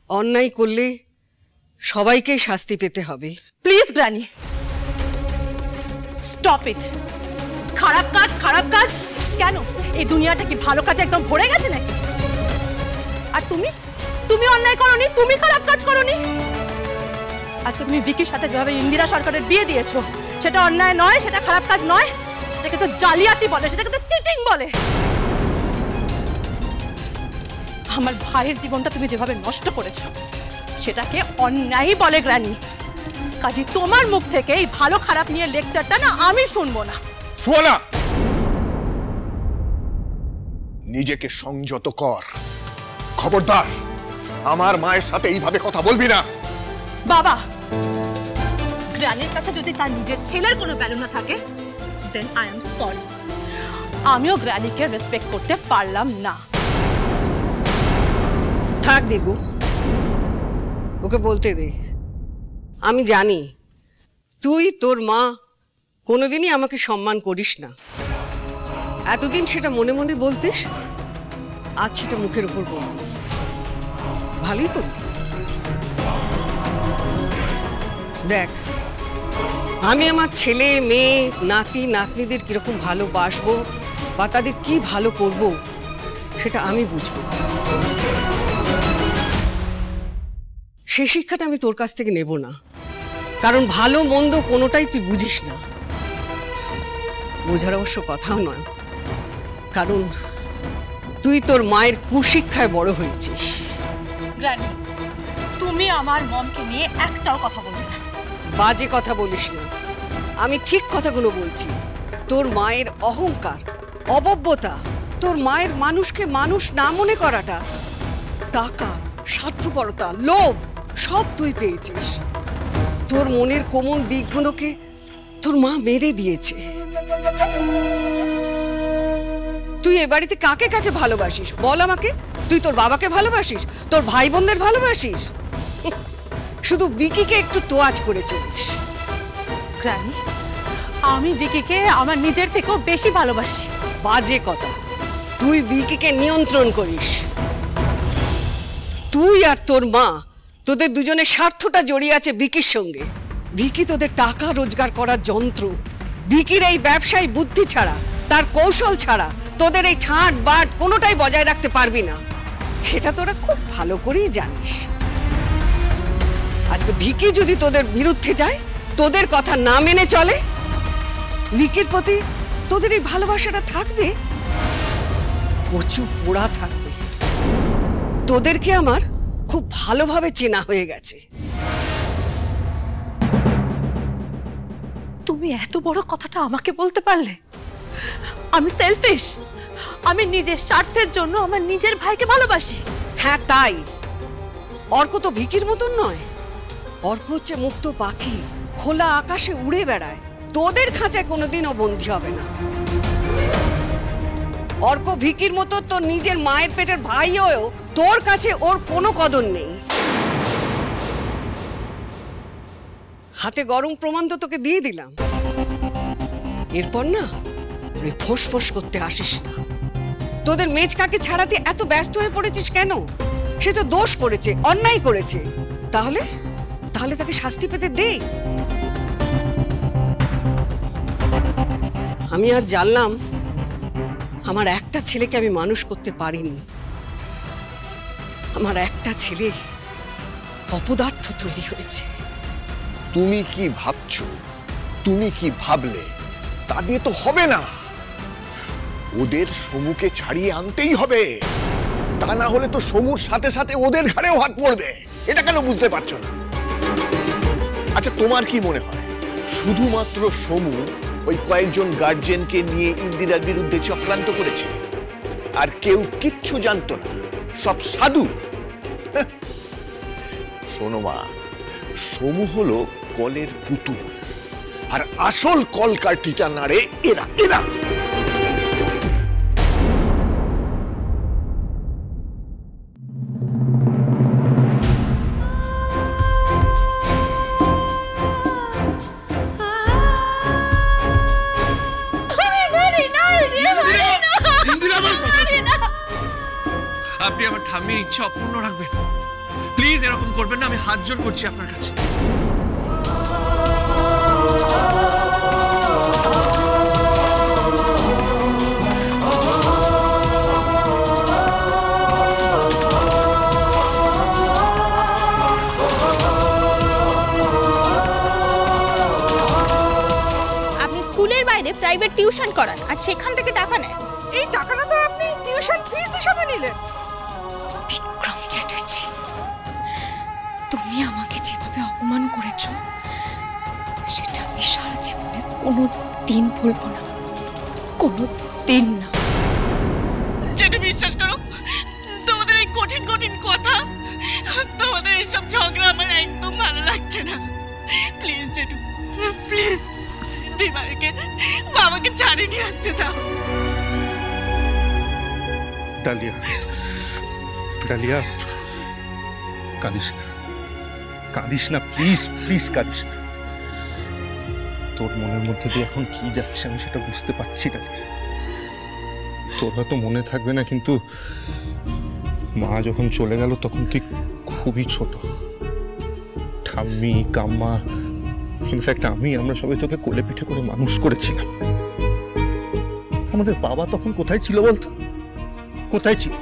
অন্যায় করলে সবাইকে শাস্তি পেতে হবে। Please granny, stop it. খারাপ কাজ খারাপ কাজ কেন? এই দুনিয়াটা কি ভালো কাজে একদম ভরে গেছে নাকি? আর তুমি অন্যায় করোনি, তুমি খারাপ কাজ করোনি। আজকে তুমি ভিকির সাথে যেভাবে ইন্দিরা সরকারের বিয়ে দিয়েছো, সেটা অন্যায় নয়, সেটা খারাপ কাজ নয়, সেটাকে তো জালিয়াতি বলে, সেটাকে তো চিটিং বলে। আমার ভাইয়ের জীবনটা তুমি যেভাবে নষ্ট করেছো, সেটাকে অন্যায় বলে গ্র্যানি। কাজী তোমার মুখ থেকে এই ভালো খারাপ নিয়ে লেকচারটা না আমি শুনবো না। সোনা, নিজেকে সংযত কর। খবরদার আমার মায়ের সাথে এইভাবে কথা বলবি না। বাবা, গ্র্যানির কাছে যদি তার নিজের ছেলের কোনো ভ্যালু না থাকে, দেন আই এম সরি, আমিও গ্র্যানিকে রেসপেক্ট করতে পারলাম না। থাক দিগু, ওকে বলতে দে। আমি জানি তুই তোর মা কোনোদিনই আমাকে সম্মান করিস না। এতদিন সেটা মনে মনে বলতিস, আজ সেটা মুখের উপর বলবি। ভালোই করবি। দেখ, আমি আমার ছেলে মেয়ে নাতি নাতনিদের কিরকম ভালোবাসবো বা তাদের কি ভালো করব, সেটা আমি বুঝবো। সেই শিক্ষাটা আমি তোর কাছ থেকে নেব না, কারণ ভালো মন্দ কোনোটাই তুই বুঝিস না। বোঝার অবশ্য কথাও নয়, কারণ তুই তোর মায়ের কুশিক্ষায় বড় হয়েছিস। গ্র্যানি, তুমি আমার মমকে নিয়ে একটাও কথা বলবে না। বাজে কথা বলিস না, আমি ঠিক কথাগুলো বলছি। তোর মায়ের অহংকার, অবব্যতা, তোর মায়ের মানুষকে মানুষ না মনে করাটা, টাকা, স্বার্থপরতা, লোভ সব তুই পেয়েছিস। তোর মনের কোমল দিকগুলোকে তোর মা মেরে দিয়েছে। তুই এ বাড়িতে কাকে কাকে ভালোবাসিস বল আমাকে? তুই তোর বাবাকে ভালোবাসিস, তোর ভাই বোনদের ভালোবাসিস, শুধু বিকিকে একটু তোয়াজ করে চলিস। গ্র্যানি, আমি ভিকিকে আমার নিজের থেকেও বেশি ভালোবাসি। বাজে কথা, তুই বিকিকে নিয়ন্ত্রণ করিস। তুই আর তোর মা, তোদের দুজনের স্বার্থটা জড়িয়ে আছে বিকির সঙ্গে। ভিকি তোদের টাকা রোজগার করার যন্ত্র। ভিকির এই ব্যবসায়ী বুদ্ধি ছাড়া, তার কৌশল ছাড়া তোদের এই ঠাট বাট কোনোটাই বজায় রাখতে পারবি না। সেটা তোরা খুব ভালো করেই জানিস। আজকে ভিকি যদি তোদের বিরুদ্ধে যায়, তোদের কথা না মেনে চলে, ভিকির প্রতি তোদের এই ভালোবাসাটা থাকবে? কচু পোড়া থাকবে। তোদেরকে আমার খুব ভালোভাবে চেনা হয়ে গেছে। তুমি এত বড় কথাটা আমাকে বলতে পারলে? আমি সেলফিশ, আমি নিজের স্বার্থের জন্য আমার নিজের ভাইকে ভালোবাসি। হ্যাঁ তাই। অর্ক তো ভিকির মতন নয়। অর্ক হচ্ছে মুক্ত পাখি, খোলা আকাশে উড়ে বেড়ায়। তোদের খাঁচায় কোনোদিনও বন্দী হবে না। অর্ক ভিকির মতো তোর নিজের মায়ের পেটের ভাই হয়েও তোর কাছে ওর কোনো কদর নেই। হাতে গরম প্রমাণ তো তোকে দিয়ে দিলাম। এরপর না ওরে ফোঁস করতে আসিস না। তোদের মেজকাকে ছাড়াতে এত ব্যস্ত হয়ে পড়েছিস কেন? সে তো দোষ করেছে, অন্যায় করেছে। তাহলে তাকে শাস্তি পেতে দে। আমি আজ জানলাম আমার একটা ছেলেকে আমি মানুষ করতে পারিনি। আমার একটা ছেলে অপদার্থ তৈরি হয়েছে। তুমি কি ভাবছো, তুমি কি ভাবলে তা দিয়ে তো হবে না। ওদের সমুকে ছাড়িয়ে আনতেই হবে, তা না হলে তো সমুর সাথে সাথে ওদের ঘাড়েও হাত পড়বে। এটা কেন বুঝতে পারছো না? আচ্ছা, তোমার কি মনে হয় শুধুমাত্র সমু ওই কয়েকজন গার্জিয়ানকে নিয়ে ইন্দিরার বিরুদ্ধে চক্রান্ত করেছে, আর কেউ কিচ্ছু জানতো না? সব সাধু? শোনো মা, সমু হলো কলের পুতুল, আর আসল কলকাঠিটা নাড়ে এরা এরা। আপনি আমার ঠাম্মির ইচ্ছা অপূর্ণ রাখবেন। প্লিজ এরকম করবেন না, আমি হাত জোড় করছি আপনার কাছে। প্রাইভেট টিউশন করান আর সেখান থেকে টাকা নেয়। এই টাকাটা তো আপনি টিউশন ফিস হিসেবে নিলেন। বিক্রম চ্যাটার্জি, তুমি আমাকে যেভাবে অপমান করেছো সেটা আমি সারা জীবনে কোনো দিন ভুলবো না, কোনো দিন না। যেটা বিশ্বাস করো, তোমাদের এই কঠিন কঠিন কথা, তোমাদের এইসব ঝগড়া আমার একদম ভালো লাগছে না। প্লিজ জেঠু, প্লিজ দিবাকে বাবাকে ছাড়িয়ে নিয়ে আসতে দাও। ডালিয়া, ডালিয়া, কাঁদিস না, কাঁদিস না, প্লিজ প্লিজ কাঁদিস না। তোর মনের মধ্যে দিয়ে এখন কি যাচ্ছে আমি সেটা বুঝতে পারছি ডালিয়া। তোর হয়তো মনে থাকবে না, কিন্তু মা যখন চলে গেল তখন তুই খুবই ছোট। ঠাম্মি, কাম্মা, ইনফ্যাক্ট আমরা সবাই তোকে কোলে পিঠে করে মানুষ করেছিলাম। আমাদের বাবা তখন কোথায় ছিল বলতো? কোথায় ছিল?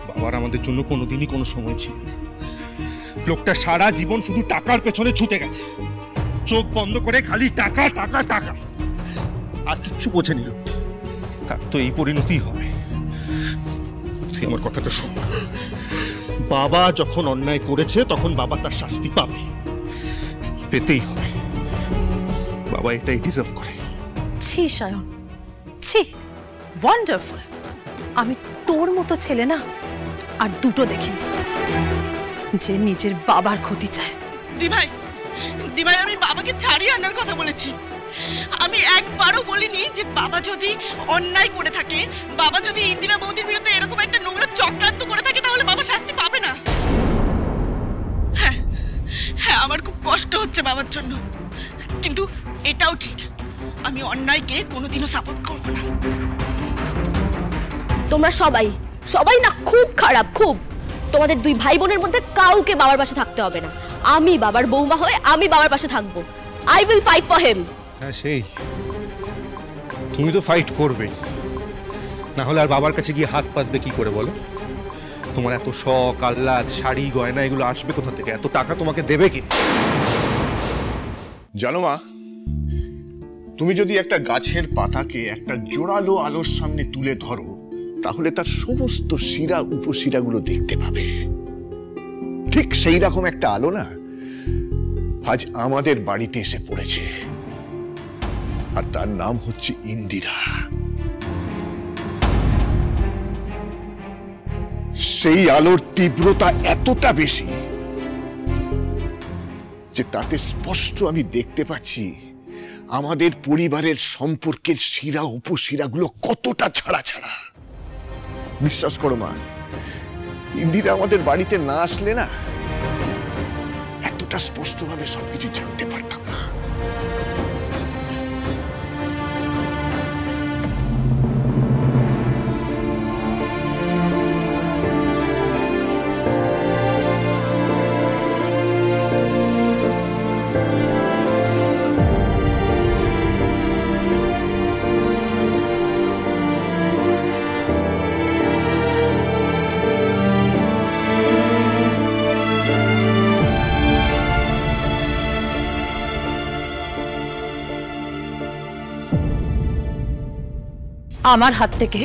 বাবার আমাদের জন্য কোনোদিনই কোনো সময় ছিল না। লোকটা সারা জীবন শুধু টাকার পেছনে ছুটে গেছে, চোখ বন্ধ করে খালি টাকা টাকা টাকা, আর কিচ্ছু বোঝেনি। তার তো এই পরিণতি হবে। তুই আমার কথাটা শোন, বাবা যখন অন্যায় করেছে তখন বাবা তার শাস্তি পাবে, পেতেই হবে। বাবা এটাই ডিজার্ভ করে। ছি সায়ন, ছি, ওয়ান্ডারফুল। আমি তোর মতো ছেলে না আর দুটো দেখিনি যে নিজের বাবার ক্ষতি চায়। দিভাই, দিভাই, আমি বাবাকে ছাড়িয়ে আনার কথা বলেছি। আমি একবারও বলিনি যে বাবা যদি অন্যায় করে থাকে, বাবা যদি ইন্দিরা বৌদির বিরুদ্ধে এরকম একটা নোংরা চক্রান্ত করে থাকে, তাহলে বাবা শাস্তি পাবে না। হ্যাঁ হ্যাঁ, আমার খুব কষ্ট হচ্ছে বাবার জন্য, কিন্তু এটাও ঠিক, আমি অন্যায়কে কোনোদিনও সাপোর্ট করব না। তোমরা সবাই সবাই না খুব খারাপ, খুব। তোমাদের দুই ভাই বোনের মধ্যে কাউকে বাবার পাশে থাকতে হবে না। আমি বাবার বৌমা হয়ে আমি বাবার পাশে থাকবো। I will fight for him. হ্যাঁ, সেই তুমি তো ফাইট করবে, না হলে আর বাবার কাছে গিয়ে হাত পাতবে কি করে বলো? তোমার এত শখ, আহ্লাদ, শাড়ি, গয়না এগুলো আসবে কোথা থেকে? এত টাকা তোমাকে দেবে কি? জানো মা, তুমি যদি একটা গাছের পাতাকে একটা জোরালো আলোর সামনে তুলে ধরো, তাহলে তার সমস্ত শিরা উপশিরাগুলো দেখতে পাবে। ঠিক সেই রকম একটা আলো না আজ আমাদের বাড়িতে এসে পড়েছে, আর তার নাম হচ্ছে ইন্দিরা। সেই আলোর তীব্রতা এতটা বেশি যে তাতে স্পষ্ট আমি দেখতে পাচ্ছি আমাদের পরিবারের সম্পর্কের শিরা উপশিরাগুলো কতটা ছাড়া ছাড়া। বিশ্বাস করো মা, ইন্দিরা আমাদের বাড়িতে না আসলে না এতটা স্পষ্টভাবে সবকিছু জানতে পারতাম না। আমার হাত থেকে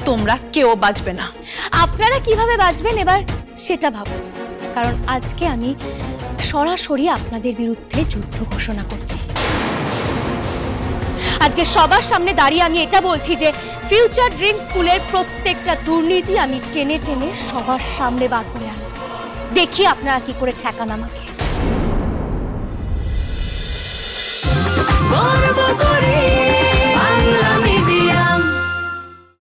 তোমরা কেউ বাঁচবে না। আপনারা কিভাবে বাঁচবেন এবার সেটা ভাবুন, কারণ আজকে আমি সরাসরি আপনাদের বিরুদ্ধে যুদ্ধ ঘোষণা করছি। আজকে সবার সামনে দাঁড়িয়ে আমি এটা বলছি যে ফিউচার ড্রিম স্কুলের প্রত্যেকটা দুর্নীতি আমি টেনে টেনে সবার সামনে বার করে আনব। দেখি আপনারা কি করে ঠেকান আমাকে। গর্ব করে